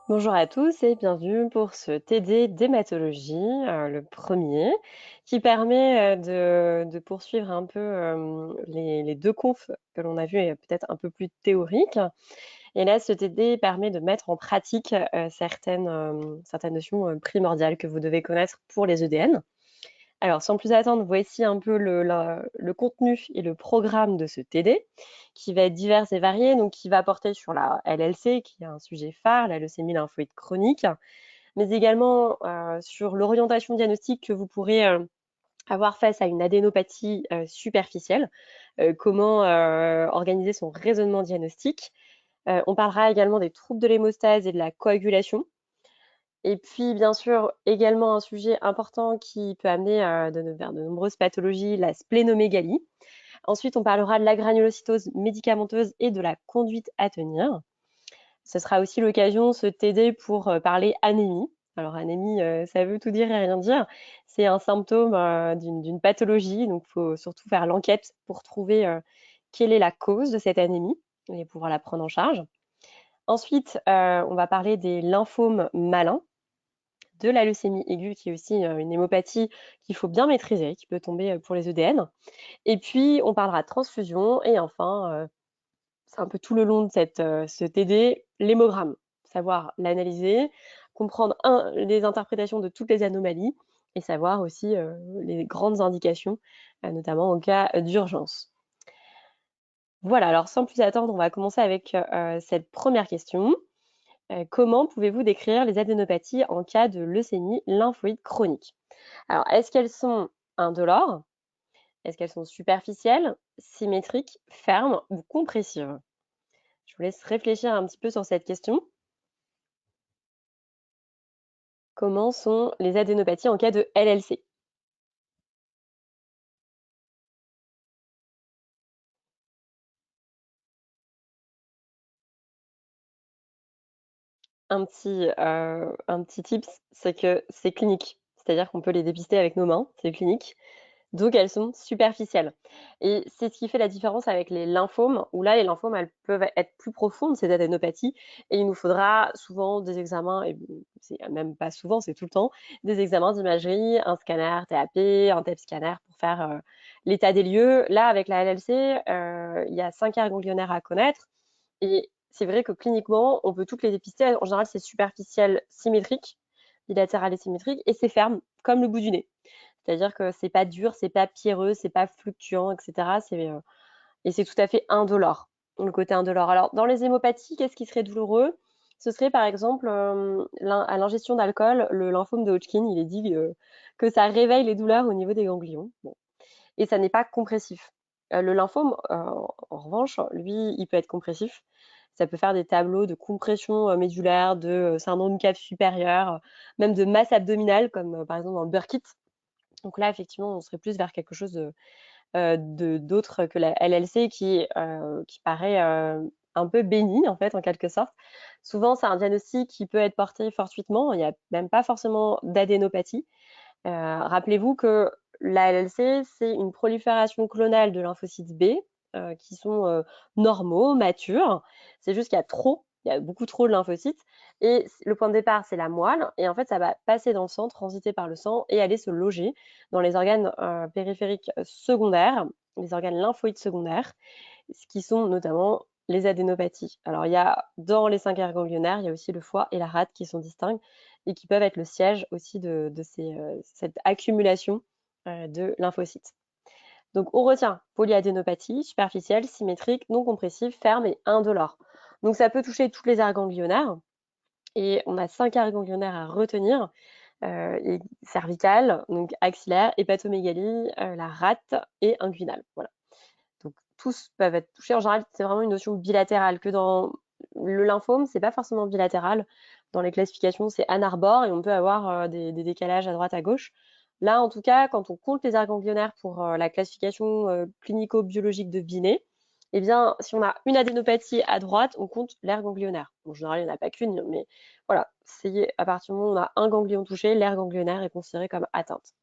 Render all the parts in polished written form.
Bonjour à tous et bienvenue pour ce TD d'hématologie, le premier, qui permet de poursuivre un peu les deux confs que l'on a vus et peut-être un peu plus théoriques. Et là, ce TD permet de mettre en pratique certaines notions primordiales que vous devez connaître pour les EDN. Alors, sans plus attendre, voici un peu le contenu et le programme de ce TD, qui va être divers et varié, donc qui va porter sur la LLC, qui est un sujet phare, la leucémie lymphoïde chronique, mais également sur l'orientation diagnostique que vous pourrez avoir face à une adénopathie superficielle, comment organiser son raisonnement diagnostique. On parlera également des troubles de l'hémostase et de la coagulation, et puis, bien sûr, également un sujet important qui peut amener vers de nombreuses pathologies, la splénomégalie. Ensuite, on parlera de la granulocytose médicamenteuse et de la conduite à tenir. Ce sera aussi l'occasion, ce TD, pour parler anémie. Alors, anémie, ça veut tout dire et rien dire. C'est un symptôme d'une pathologie, donc il faut surtout faire l'enquête pour trouver quelle est la cause de cette anémie et pouvoir la prendre en charge. Ensuite, on va parler des lymphomes malins, de la leucémie aiguë, qui est aussi une hémopathie qu'il faut bien maîtriser, qui peut tomber pour les EDN. Et puis, on parlera de transfusion. Et enfin, c'est un peu tout le long de ce TD, l'hémogramme. Savoir l'analyser, comprendre les interprétations de toutes les anomalies et savoir aussi les grandes indications, notamment en cas d'urgence. Voilà, alors sans plus attendre, on va commencer avec cette première question. Comment pouvez-vous décrire les adénopathies en cas de leucémie lymphoïde chronique? Alors, est-ce qu'elles sont indolores? Est-ce qu'elles sont superficielles, symétriques, fermes ou compressives? Je vous laisse réfléchir un petit peu sur cette question. Comment sont les adénopathies en cas de LLC? Un petit tips, c'est que c'est clinique. C'est-à-dire qu'on peut les dépister avec nos mains, c'est clinique. Donc elles sont superficielles, et c'est ce qui fait la différence avec les lymphomes, où là, les lymphomes, elles peuvent être plus profondes, ces adénopathies, et il nous faudra souvent des examens, et c'est même pas souvent, c'est tout le temps, des examens d'imagerie, un scanner TAP, un TEP scanner pour faire l'état des lieux. Là, avec la LLC, il y a 5 aires ganglionnaires à connaître, et c'est vrai que cliniquement, on peut toutes les dépister. En général, c'est superficiel, symétrique, bilatéral et symétrique, et c'est ferme, comme le bout du nez. C'est-à-dire que c'est pas dur, c'est pas pierreux, c'est pas fluctuant, et cetera. Et c'est tout à fait indolore, le côté indolore. Alors, dans les hémopathies, qu'est-ce qui serait douloureux? Ce serait par exemple, à l'ingestion d'alcool, le lymphome de Hodgkin, il est dit que ça réveille les douleurs au niveau des ganglions. Bon. Et ça n'est pas compressif. Le lymphome, en revanche, lui, il peut être compressif. Ça peut faire des tableaux de compression médulaire, de syndrome cave supérieur, même de masse abdominale, comme par exemple dans le Burkitt. Donc là, effectivement, on serait plus vers quelque chose d'autre que la LLC qui paraît un peu bénigne, en fait, en quelque sorte. Souvent, c'est un diagnostic qui peut être porté fortuitement. Il n'y a même pas forcément d'adénopathie. Rappelez-vous que la LLC, c'est une prolifération clonale de lymphocytes B qui sont normaux, matures. C'est juste qu'il y a trop, il y a beaucoup trop de lymphocytes. Et le point de départ, c'est la moelle. Et en fait, ça va passer dans le sang, transiter par le sang et aller se loger dans les organes périphériques secondaires, les organes lymphoïdes secondaires, ce qui sont notamment les adénopathies. Alors, il y a dans les 5 aires ganglionnaires, il y a aussi le foie et la rate qui sont distincts et qui peuvent être le siège aussi de cette accumulation de lymphocytes. Donc, on retient polyadénopathie, superficielle, symétrique, non compressive, ferme et indolore. Donc, ça peut toucher toutes les aires ganglionnaires, et on a 5 aires ganglionnaires à retenir, et cervicale, donc axillaire, hépatomégalie, la rate et inguinale. Voilà. Donc tous peuvent être touchés. En général, c'est vraiment une notion bilatérale, que dans le lymphome, c'est pas forcément bilatéral. Dans les classifications, c'est anarbore et on peut avoir des décalages à droite, à gauche. Là, en tout cas, quand on compte les aires ganglionnaires pour la classification clinico-biologique de Binet, eh bien, si on a une adénopathie à droite, on compte l'aire ganglionnaire. En général, il n'y en a pas qu'une, mais voilà, c'est à partir du moment où on a un ganglion touché, l'aire ganglionnaire est considérée comme atteinte.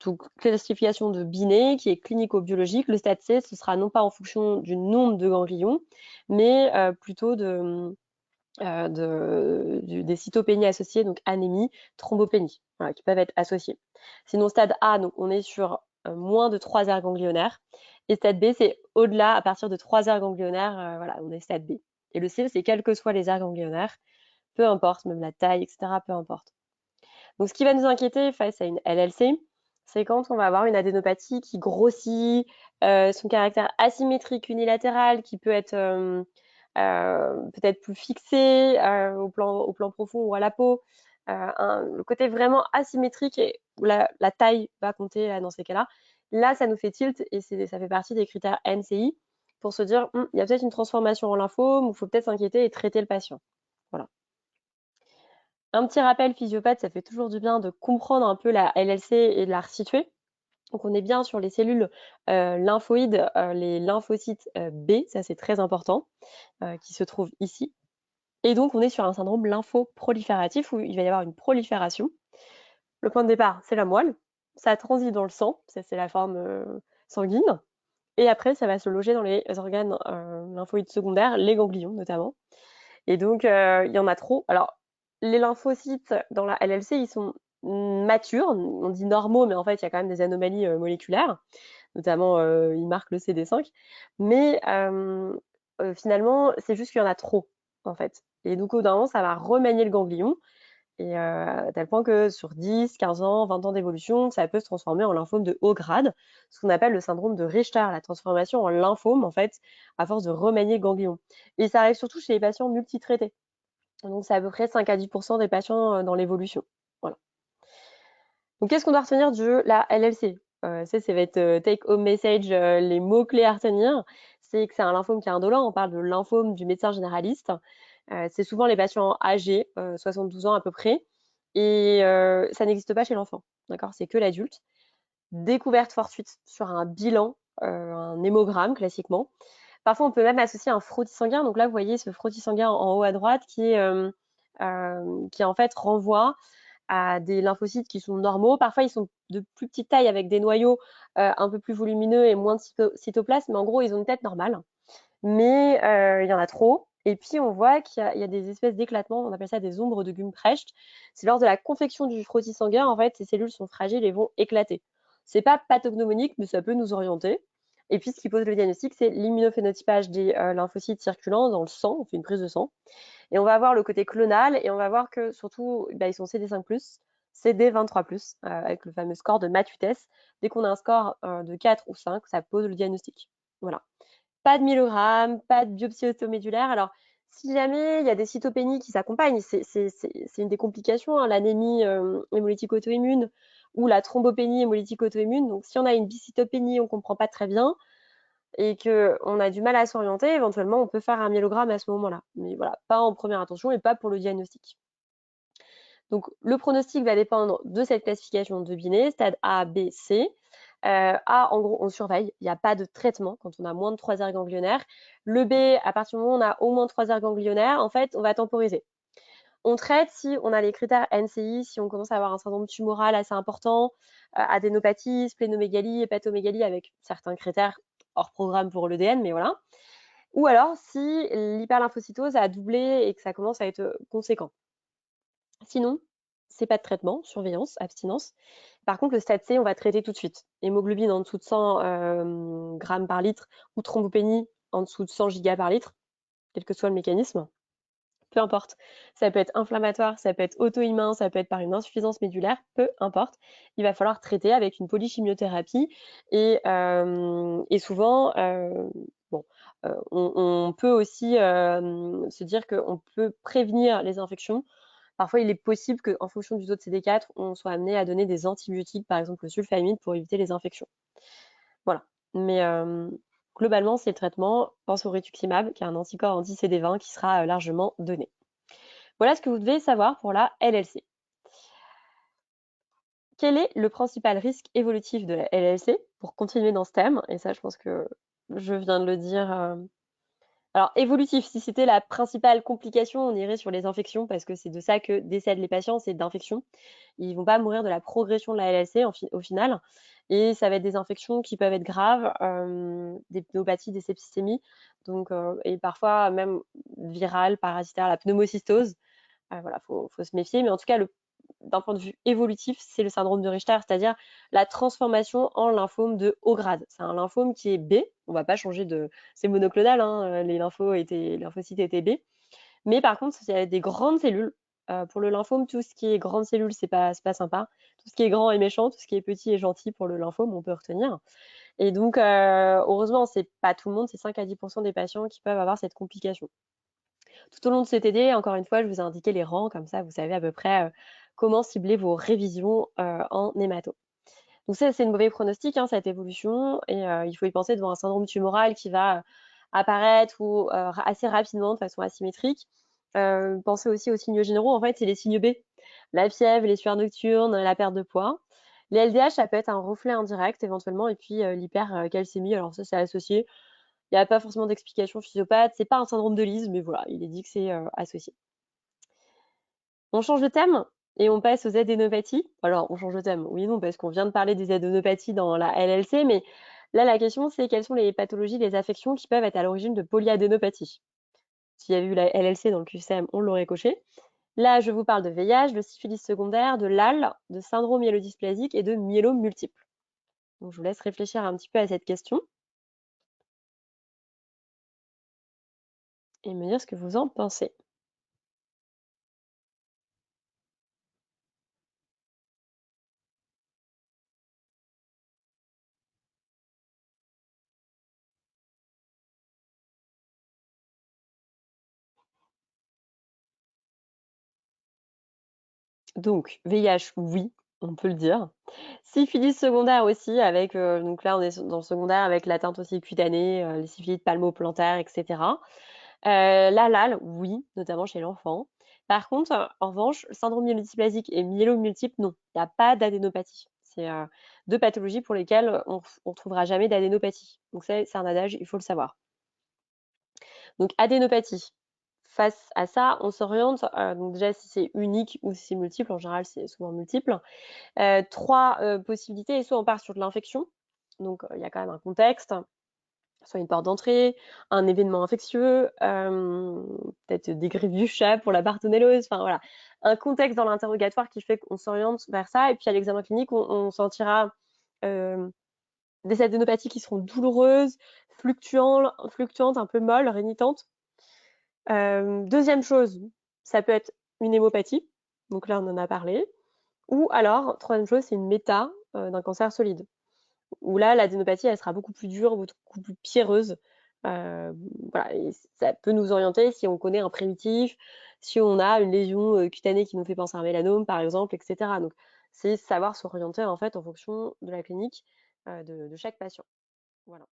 Donc, classification de Binet, qui est clinico-biologique. Le stade C, ce sera non pas en fonction du nombre de ganglions, mais plutôt des cytopénies associées, donc anémie, thrombopénie, voilà, qui peuvent être associées. Sinon, stade A, donc on est sur moins de 3 aires ganglionnaires. Et stade B, c'est au-delà, à partir de 3 aires ganglionnaires, voilà, on est stade B. Et le C, c'est quelles que soient les aires ganglionnaires, peu importe, même la taille, etc., peu importe. Donc, ce qui va nous inquiéter face à une LLC, c'est quand on va avoir une adénopathie qui grossit, son caractère asymétrique unilatéral qui peut être peut-être plus fixé au plan profond ou à la peau. Le côté vraiment asymétrique et où la taille va compter là, dans ces cas-là. Là, ça nous fait tilt et ça fait partie des critères NCI pour se dire, il y a peut-être une transformation en lymphome ou il faut peut-être s'inquiéter et traiter le patient. Voilà. Un petit rappel physiopathe, ça fait toujours du bien de comprendre un peu la LLC et de la resituer. Donc on est bien sur les cellules lymphoïdes, les lymphocytes B, ça c'est très important, qui se trouvent ici. Et donc on est sur un syndrome lymphoprolifératif où il va y avoir une prolifération. Le point de départ, c'est la moelle. Ça transite dans le sang, ça c'est la forme sanguine. Et après, ça va se loger dans les organes lymphoïdes secondaires, les ganglions notamment. Et donc, il y en a trop. Alors, les lymphocytes dans la LLC, ils sont matures, on dit normaux, mais en fait, il y a quand même des anomalies moléculaires, notamment, ils marquent le CD5. Mais finalement, c'est juste qu'il y en a trop, en fait. Et donc, au bout d'un moment, ça va remanier le ganglion, et à tel point que sur 10, 15 ans, 20 ans d'évolution, ça peut se transformer en lymphome de haut grade, ce qu'on appelle le syndrome de Richter, la transformation en lymphome, en fait, à force de remanier le ganglion. Et ça arrive surtout chez les patients multitraités. Donc, c'est à peu près 5 à 10 des patients dans l'évolution. Voilà. Donc, qu'est-ce qu'on doit retenir de la LLC? Ça va être take home message, les mots-clés à retenir. C'est que c'est un lymphome qui est indolent. On parle de lymphome du médecin généraliste. C'est souvent les patients âgés, 72 ans à peu près. Et ça n'existe pas chez l'enfant. D'accord? C'est que l'adulte. Découverte fortuite sur un bilan, un hémogramme classiquement. Parfois, on peut même associer un frottis sanguin. Donc là, vous voyez ce frottis sanguin en haut à droite qui en fait renvoie à des lymphocytes qui sont normaux. Parfois, ils sont de plus petite taille avec des noyaux un peu plus volumineux et moins de cytoplasme. Mais en gros, ils ont une tête normale. Mais il y en a trop. Et puis, on voit qu'il y a des espèces d'éclatements. On appelle ça des ombres de Gumprecht. C'est lors de la confection du frottis sanguin, en fait, ces cellules sont fragiles et vont éclater. C'est pas pathognomonique, mais ça peut nous orienter. Et puis, ce qui pose le diagnostic, c'est l'immunophénotypage des lymphocytes circulants dans le sang. On fait une prise de sang. Et on va voir le côté clonal et on va voir que surtout, bah, ils sont CD5+, CD23+, avec le fameux score de Math-Vitesse. Dès qu'on a un score de 4 ou 5, ça pose le diagnostic. Voilà. Pas de myélogrammes, pas de biopsie automédulaire. Alors, si jamais il y a des cytopénies qui s'accompagnent, c'est une des complications, hein, l'anémie hémolytique auto-immune ou la thrombopénie hémolytique auto-immune. Donc, si on a une bicytopénie, on ne comprend pas très bien et qu'on a du mal à s'orienter, éventuellement, on peut faire un myélogramme à ce moment-là. Mais voilà, pas en première intention et pas pour le diagnostic. Donc, le pronostic va dépendre de cette classification de Binet, stade A, B, C. A, en gros, on surveille. Il n'y a pas de traitement quand on a moins de 3 aires ganglionnaires. Le B, à partir du moment où on a au moins 3 aires ganglionnaires, en fait, on va temporiser. On traite si on a les critères NCI, si on commence à avoir un syndrome tumoral assez important, adénopathie, splénomégalie, hépatomégalie, avec certains critères hors programme pour l'EDN, mais voilà. Ou alors si l'hyperlymphocytose a doublé et que ça commence à être conséquent. Sinon, c'est pas de traitement, surveillance, abstinence. Par contre, le stade C, on va traiter tout de suite. Hémoglobine en dessous de 100 grammes par litre ou thrombopénie en dessous de 100 gigas par litre, quel que soit le mécanisme. Peu importe. Ça peut être inflammatoire, ça peut être auto-immun, ça peut être par une insuffisance médulaire, peu importe. Il va falloir traiter avec une polychimiothérapie et souvent, bon, on peut aussi se dire qu'on peut prévenir les infections. Parfois, il est possible qu'en fonction du taux de CD4, on soit amené à donner des antibiotiques, par exemple le sulfamide, pour éviter les infections. Voilà. Mais globalement, c'est le traitement. Pense au rituximab, qui est un anticorps anti-CD20 qui sera largement donné. Voilà ce que vous devez savoir pour la LLC. Quel est le principal risque évolutif de la LLC? Pour continuer dans ce thème, et ça, je pense que je viens de le dire Alors évolutif, si c'était la principale complication, on irait sur les infections parce que c'est de ça que décèdent les patients, c'est d'infections. Ils vont pas mourir de la progression de la LLC au final et ça va être des infections qui peuvent être graves, des pneumopathies, des septicémies donc et parfois même virales, parasitaires, la pneumocystose. Voilà, faut se méfier, mais en tout cas, d'un point de vue évolutif, c'est le syndrome de Richter, c'est-à-dire la transformation en lymphome de haut grade. C'est un lymphome qui est B, on va pas changer de c'est monoclonal, hein, les lymphocytes étaient B, mais par contre, c'est des grandes cellules. Pour le lymphome, tout ce qui est grandes cellules, c'est pas sympa. Tout ce qui est grand est méchant, tout ce qui est petit est gentil pour le lymphome, on peut retenir et donc heureusement, c'est pas tout le monde, c'est 5 à 10 des patients qui peuvent avoir cette complication. Tout au long de cet TD, encore une fois, je vous ai indiqué les rangs, comme ça vous savez à peu près comment cibler vos révisions en hémato. Donc ça, c'est une mauvaise pronostic, hein, cette évolution, et il faut y penser devant un syndrome tumoral qui va apparaître ou assez rapidement de façon asymétrique. Pensez aussi aux signaux généraux, en fait, c'est les signes B. La fièvre, les sueurs nocturnes, la perte de poids. Les LDH, ça peut être un reflet indirect éventuellement, et puis l'hypercalcémie, alors ça, c'est associé. Il n'y a pas forcément d'explication physiopathe. C'est pas un syndrome de Lise, mais voilà, il est dit que c'est associé. On change de thème et on passe aux adénopathies. Alors, on change de thème, oui et non, parce qu'on vient de parler des adénopathies dans la LLC, mais là, la question, c'est quelles sont les pathologies, les affections qui peuvent être à l'origine de polyadénopathie. S'il y avait eu la LLC dans le QCM, on l'aurait coché. Là, je vous parle de VIH, de syphilis secondaire, de LAL, de syndrome myélodysplasique et de myélome multiple. Donc, je vous laisse réfléchir un petit peu à cette question et me dire ce que vous en pensez. Donc, VIH, oui, on peut le dire. Syphilis secondaire aussi avec, donc là, on est dans le secondaire avec l'atteinte aussi cutanée, les syphilites palmo-plantaires et cetera. La LAL, oui, notamment chez l'enfant. Par contre, en revanche, syndrome myélodysplasique et myélome multiple, non, il y a pas d'adénopathie. C'est, 2 pathologies pour lesquelles on trouvera jamais d'adénopathie. Donc ça, c'est un adage, il faut le savoir. Donc adénopathie. Face à ça, on s'oriente, donc déjà si c'est unique ou si c'est multiple, en général c'est souvent multiple. 3 possibilités, soit on part sur de l'infection, donc il y a quand même un contexte, soit une porte d'entrée, un événement infectieux, peut-être des griffes du chat pour la bartonellose, enfin voilà. Un contexte dans l'interrogatoire qui fait qu'on s'oriente vers ça et puis à l'examen clinique, on sentira, hem, des adénopathies qui seront douloureuses, fluctuantes, un peu molles, rénitantes. 2e chose, ça peut être une hémopathie, donc là on en a parlé. Ou alors, troisième chose, c'est une méta, d'un cancer solide. Où là, l'adénopathie, elle sera beaucoup plus dure, beaucoup plus pierreuse. Voilà et ça peut nous orienter si on connaît un primitif, si on a une lésion, cutanée qui nous fait penser à un mélanome, par exemple et cetera. Donc c'est savoir s'orienter, en fait, en fonction de la clinique, de chaque patient. Voilà.